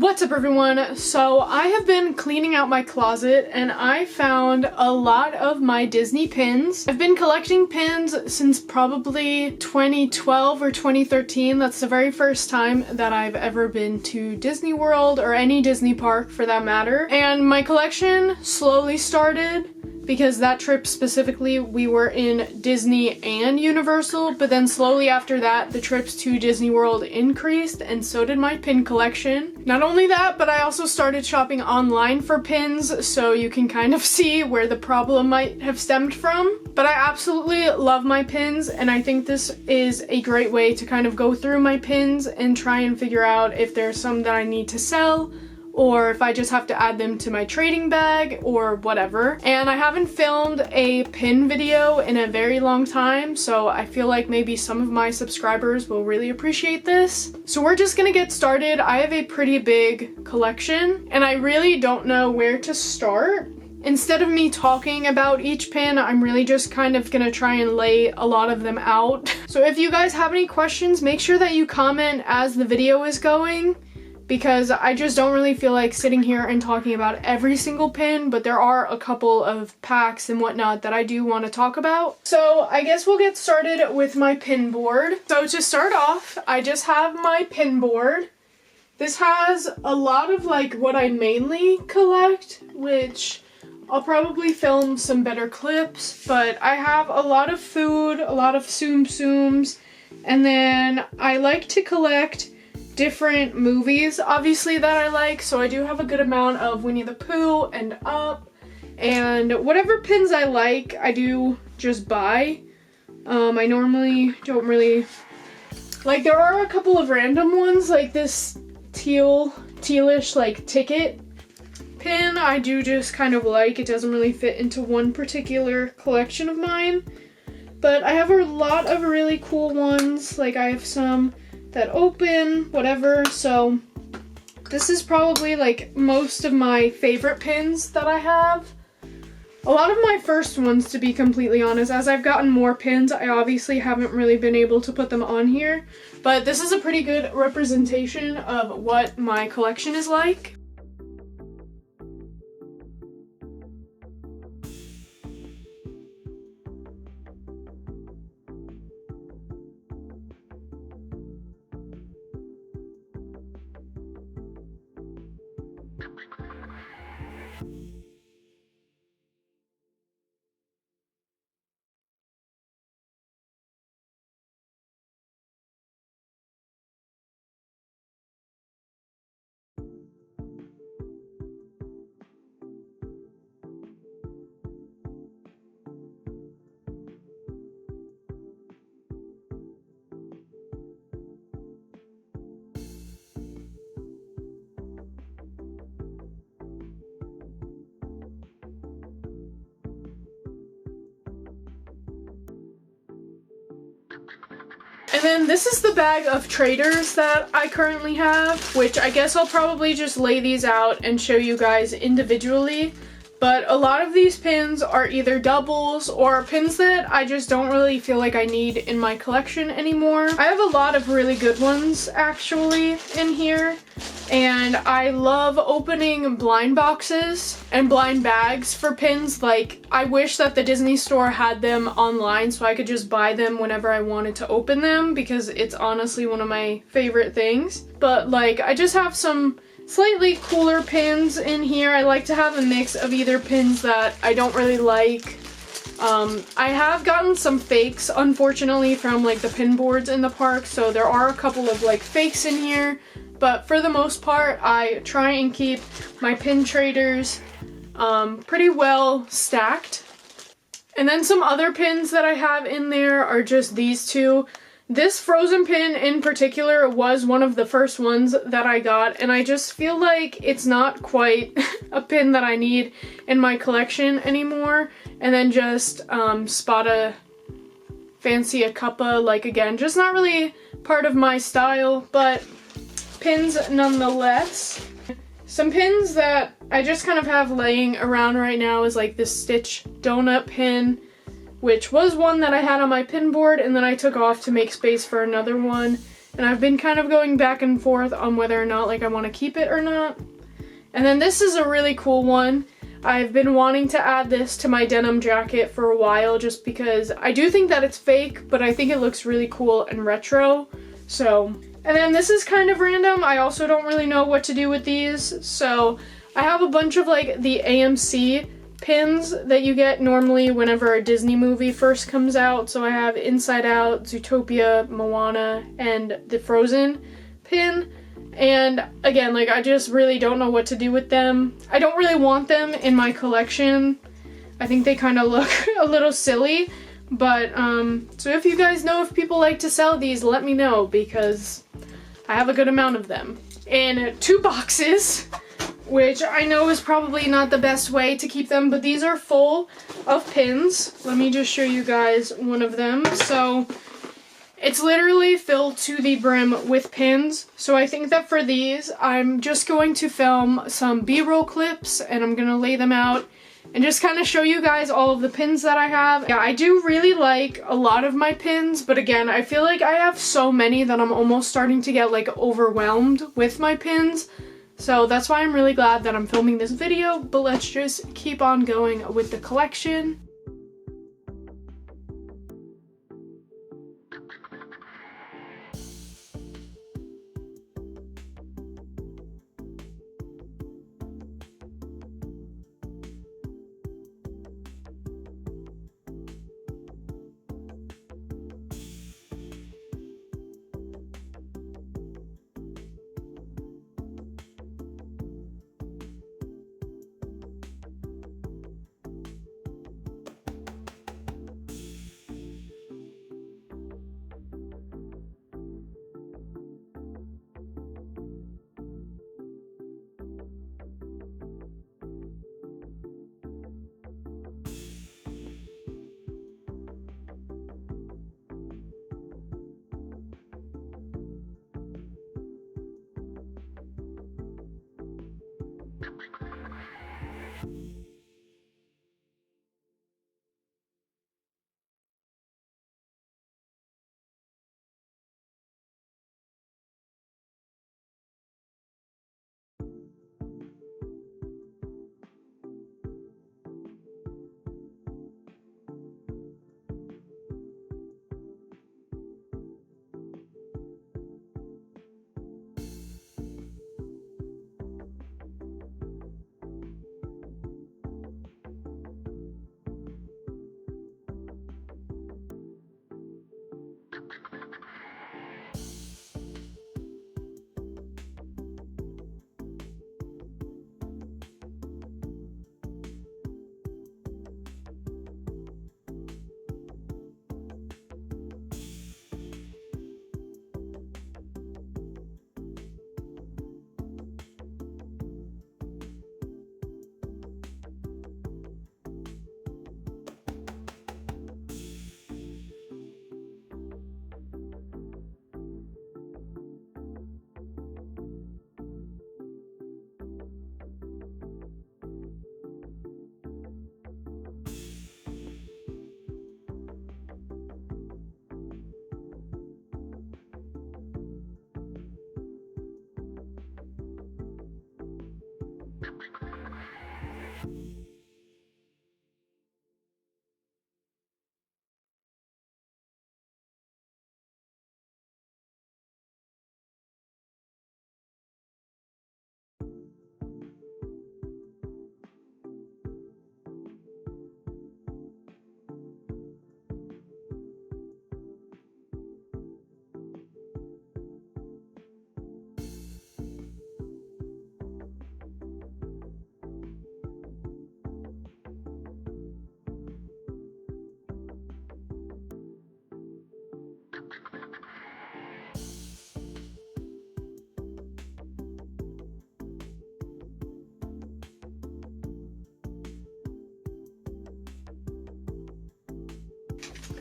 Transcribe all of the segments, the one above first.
What's up everyone? So I have been cleaning out my closet and I found a lot of my Disney pins. I've been collecting pins since probably 2012 or 2013. That's the very first time that I've ever been to Disney World or any Disney park for that matter. And my collection slowly started because that trip specifically we were in Disney and Universal, but then slowly after that the trips to Disney World increased and so did my pin collection. Not only that, but I also started shopping online for pins, so you can kind of see where the problem might have stemmed from. But I absolutely love my pins and I think this is a great way to kind of go through my pins and try and figure out if there's some that I need to sell, or if I just have to add them to my trading bag or whatever. And I haven't filmed a pin video in a very long time, so I feel like maybe some of my subscribers will really appreciate this. So we're just gonna get started. I have a pretty big collection and I really don't know where to start. Instead of me talking about each pin, I'm really just kind of gonna try and lay a lot of them out. So if you guys have any questions, make sure that you comment as the video is going, because I just don't really feel like sitting here and talking about every single pin, but there are a couple of packs and whatnot that I do want to talk about. So I guess we'll get started with my pin board. So to start off, I just have my pin board. This has a lot of like what I mainly collect, which I'll probably film some better clips, but I have a lot of food, a lot of Tsum Tsums, and then I like to collect different movies, obviously, that I like, so I do have a good amount of Winnie the Pooh and Up, and whatever pins I like, I do just buy. I normally don't really, like, there are a couple of random ones, like this tealish, like, ticket pin, I do just kind of like. It doesn't really fit into one particular collection of mine, but I have a lot of really cool ones. Like, I have some that open, whatever, so this is probably like most of my favorite pins that I have. A lot of my first ones, to be completely honest. As I've gotten more pins, I obviously haven't really been able to put them on here, but this is a pretty good representation of what my collection is like. And then this is the bag of traders that I currently have, which I guess I'll probably just lay these out and show you guys individually. But a lot of these pins are either doubles or pins that I just don't really feel like I need in my collection anymore. I have a lot of really good ones actually in here, and I love opening blind boxes and blind bags for pins. Like, I wish that the Disney store had them online so I could just buy them whenever I wanted to open them, because it's honestly one of my favorite things. But like, I just have some slightly cooler pins in here. I like to have a mix of either pins that I don't really like. I have gotten some fakes, unfortunately, from like the pin boards in the park, so there are a couple of like fakes in here, but for the most part I try and keep my pin traders pretty well stacked. And then some other pins that I have in there are just these two. This Frozen pin in particular was one of the first ones that I got, and I just feel like it's not quite a pin that I need in my collection anymore. And then just Spada Fancy a Cuppa, like, again, just not really part of my style, but pins nonetheless. Some pins that I just kind of have laying around right now is like this Stitch donut pin, which was one that I had on my pin board and then I took off to make space for another one. and I've been kind of going back and forth on whether or not like I want to keep it or not. And then this is a really cool one. I've been wanting to add this to my denim jacket for a while just because I do think that it's fake, but I think it looks really cool and retro. So, and then this is kind of random. I also don't really know what to do with these. So I have a bunch of like the AMC pins that you get normally whenever a Disney movie first comes out. So I have Inside Out, Zootopia, Moana, and the Frozen pin. And again, like I just really don't know what to do with them. I don't really want them in my collection. I think they kind of look a little silly. But so if you guys know if people like to sell these, let me know because I have a good amount of them. In 2 boxes, which I know is probably not the best way to keep them, but these are full of pins. Let me just show you guys one of them. So it's literally filled to the brim with pins. So I think that for these, I'm just going to film some B-roll clips and I'm gonna lay them out and just kind of show you guys all of the pins that I have. Yeah, I do really like a lot of my pins, but again, I feel like I have so many that I'm almost starting to get like overwhelmed with my pins. So that's why I'm really glad that I'm filming this video, but let's just keep on going with the collection.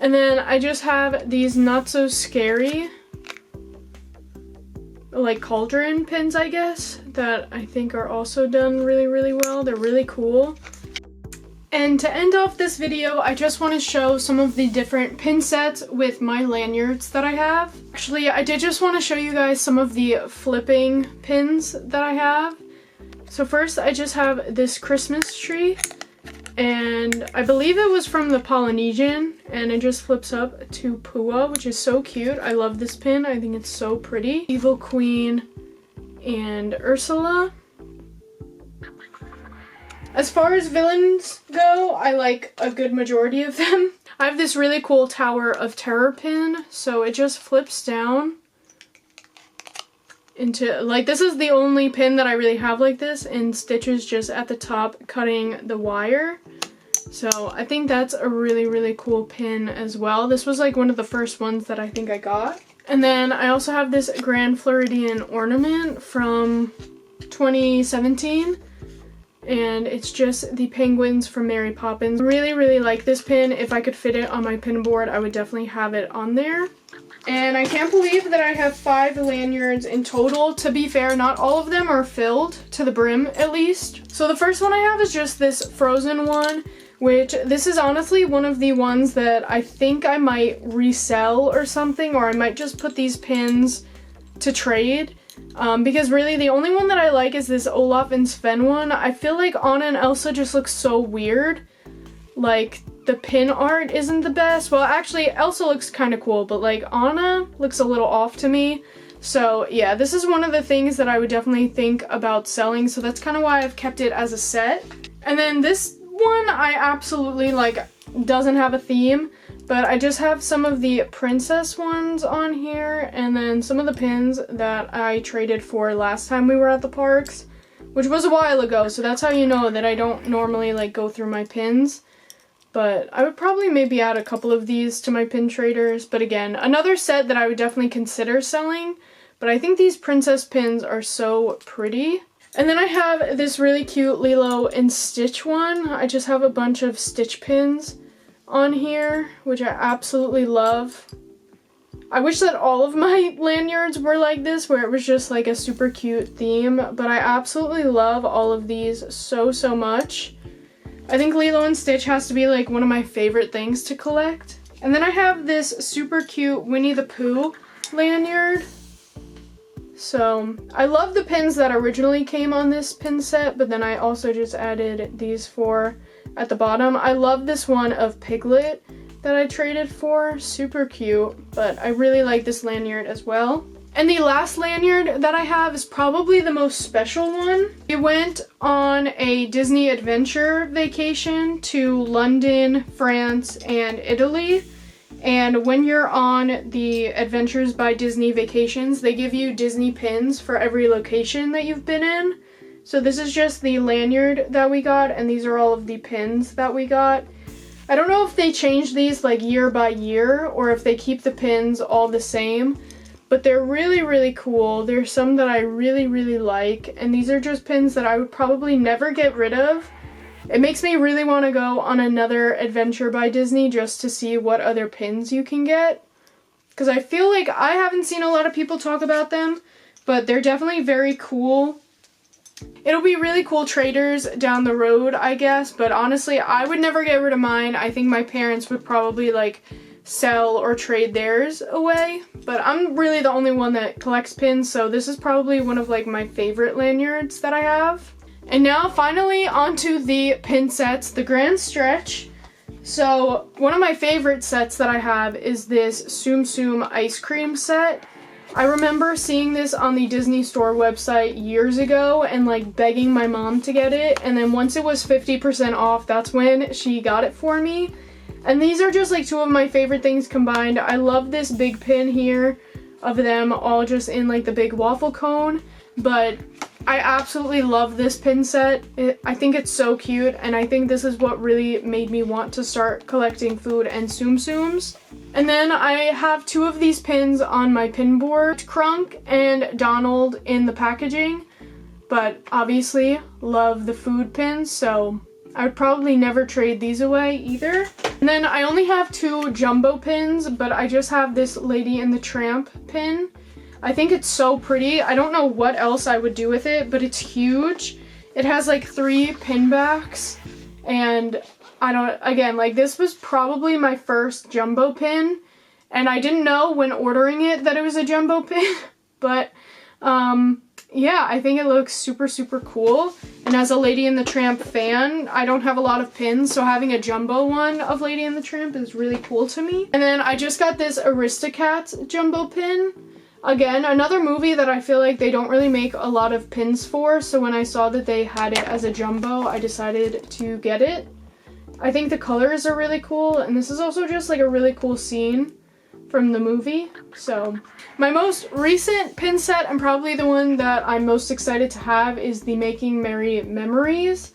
And then I just have these not so scary, like cauldron pins, I guess, that I think are also done really, really well. They're really cool. And to end off this video, I just want to show some of the different pin sets with my lanyards that I have. Actually, I did just want to show you guys some of the flipping pins that I have. So first, I just have this Christmas tree, and I believe it was from the Polynesian, and it just flips up to Pua, which is so cute. I love this pin. I think it's so pretty. Evil Queen and Ursula. As far as villains go, I like a good majority of them. I have this really cool Tower of Terror pin, so it just flips down into, like, this is the only pin that I really have like this, and Stitch is just at the top cutting the wire. So I think that's a really, really cool pin as well. This was like one of the first ones that I think I got. And then I also have this Grand Floridian ornament from 2017. And it's just the penguins from Mary Poppins. Really, really like this pin. If I could fit it on my pin board, I would definitely have it on there. And I can't believe that I have 5 lanyards in total. To be fair, not all of them are filled to the brim, at least. So the first one I have is just this Frozen one, which this is honestly one of the ones that I think I might resell or something, or I might just put these pins to trade. Because really the only one that I like is this Olaf and Sven one. I feel like Anna and Elsa just look so weird. Like, the pin art isn't the best. Well, actually, Elsa looks kind of cool, but like Anna looks a little off to me. So yeah, this is one of the things that I would definitely think about selling. So that's kind of why I've kept it as a set. And then this one I absolutely like doesn't have a theme. But I just have some of the princess ones on here, and then some of the pins that I traded for last time we were at the parks, which was a while ago, so that's how you know that I don't normally like go through my pins. But I would probably maybe add a couple of these to my pin traders. But again, another set that I would definitely consider selling, but I think these princess pins are so pretty. And then I have this really cute Lilo and Stitch one. I just have a bunch of Stitch pins on here, which I absolutely love. I wish that all of my lanyards were like this, where it was just like a super cute theme, but I absolutely love all of these so, so much. I think Lilo and Stitch has to be like one of my favorite things to collect. And then I have this super cute Winnie the Pooh lanyard. So I love the pins that originally came on this pin set, but then I also just added these 4 at the bottom. I love this one of Piglet that I traded for. Super cute, but I really like this lanyard as well. And the last lanyard that I have is probably the most special one. We went on a Disney adventure vacation to London, France, and Italy. And when you're on the Adventures by Disney vacations, they give you Disney pins for every location that you've been in. So this is just the lanyard that we got, and these are all of the pins that we got. I don't know if they change these like year by year, or if they keep the pins all the same, but they're really, really cool. There's some that I really, really like, and these are just pins that I would probably never get rid of. It makes me really want to go on another adventure by Disney just to see what other pins you can get, because I feel like I haven't seen a lot of people talk about them, but they're definitely very cool. It'll be really cool traders down the road, I guess, but honestly, I would never get rid of mine. I think my parents would probably like sell or trade theirs away, but I'm really the only one that collects pins, so this is probably one of like my favorite lanyards that I have. And now finally onto the pin sets, the grand stretch. So one of my favorite sets that I have is this Tsum Tsum ice cream set. I remember seeing this on the Disney Store website years ago and like begging my mom to get it, and then once it was 50% off, that's when she got it for me. And these are just like 2 of my favorite things combined. I love this big pin here of them all just in like the big waffle cone, but I absolutely love this pin set. I think it's so cute, and I think this is what really made me want to start collecting food and Tsum Tsums. And then I have 2 of these pins on my pin board, Crunk and Donald in the packaging, but obviously love the food pins, so I would probably never trade these away either. And then I only have 2 jumbo pins, but I just have this Lady and the Tramp pin. I think it's so pretty. I don't know what else I would do with it, but it's huge. It has like 3 pin backs, and again, like this was probably my first jumbo pin, and I didn't know when ordering it that it was a jumbo pin, but yeah, I think it looks super, super cool. And as a Lady and the Tramp fan, I don't have a lot of pins, so having a jumbo one of Lady and the Tramp is really cool to me. And then I just got this Aristocats jumbo pin. Again, another movie that I feel like they don't really make a lot of pins for, so when I saw that they had it as a jumbo, I decided to get it. I think the colors are really cool, and this is also just like a really cool scene from the movie. So my most recent pin set, and probably the one that I'm most excited to have, is the Making Merry Memories.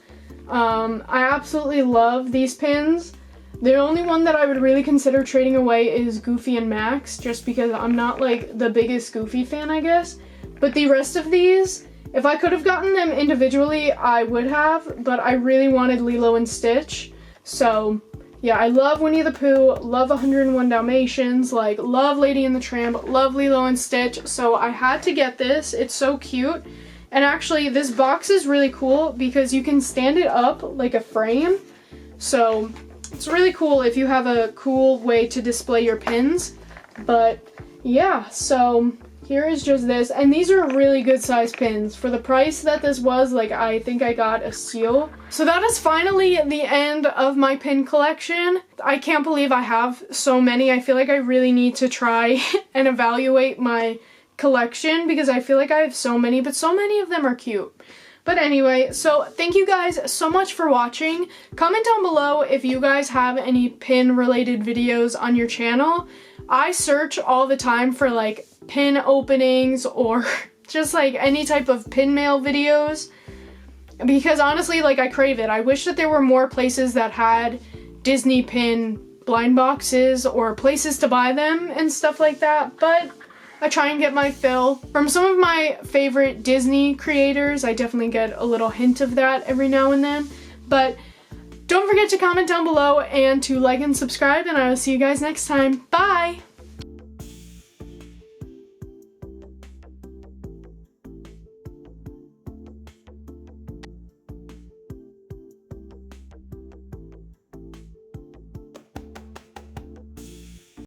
I absolutely love these pins. The only one that I would really consider trading away is Goofy and Max, just because I'm not like the biggest Goofy fan, I guess. But the rest of these, if I could have gotten them individually, I would have, but I really wanted Lilo and Stitch. So yeah, I love Winnie the Pooh, love 101 Dalmatians, like love Lady and the Tramp, love Lilo and Stitch, so I had to get this. It's so cute. And actually, this box is really cool because you can stand it up like a frame. So it's really cool if you have a cool way to display your pins. But yeah, so here is just this, and these are really good size pins. For the price that this was, like, I think I got a steal. So that is finally the end of my pin collection. I can't believe I have so many. I feel like I really need to try and evaluate my collection because I feel like I have so many, but so many of them are cute. But anyway, so thank you guys so much for watching. Comment down below if you guys have any pin related videos on your channel. I search all the time for like pin openings or just like any type of pin mail videos because honestly, like, I crave it. I wish that there were more places that had Disney pin blind boxes or places to buy them and stuff like that, but I try and get my fill. From some of my favorite Disney creators, I definitely get a little hint of that every now and then. But don't forget to comment down below and to like and subscribe, and I will see you guys next time. Bye!